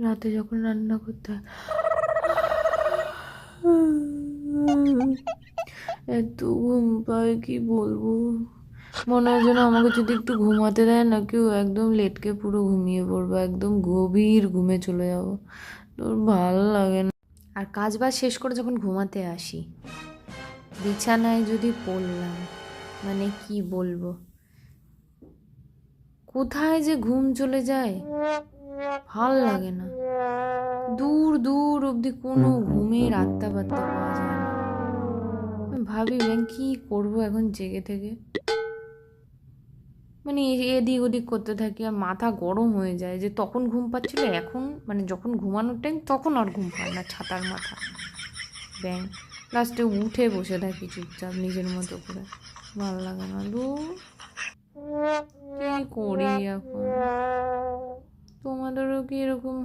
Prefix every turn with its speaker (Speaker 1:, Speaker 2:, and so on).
Speaker 1: রাতে যখন রান্না করতে হয় এত ঘুম পায় কি বলবো। মনে হয় যেন আমাকে যদি একটু ঘুমাতে দেয় না কেউ, একদম লেটকে পুরো ঘুমিয়ে পড়বো, একদম গভীর ঘুমে চলে যাবো। তোর ভালো লাগে না। আর কাজ বাজ শেষ করে যখন ঘুমাতে আসি, বিছানায় যদি পড়লাম, মানে কি বলবো, কোথায় যে ঘুম চলে যায় ভাল লাগে না। দূর দূর অবধি কোনো ঘুমের আত্মা পাত্তা পাওয়া যায় না। আমি ভাবি ব্যাং কি করবো এখন জেগে থেকে, মানে এদিক ওদিক করতে থাকি আর মাথা গরম হয়ে যায় যে তখন ঘুম পাচ্ছিল, এখন মানে যখন ঘুমানোর টাইম তখন আর ঘুম পায় না, ছাতার মাথা ব্যাং। লাস্টে উঠে বসে থাকি চুপচাপ নিজের মতো করে, ভালো লাগে না। কি করি এখন? তোমাদেরও কি এরকম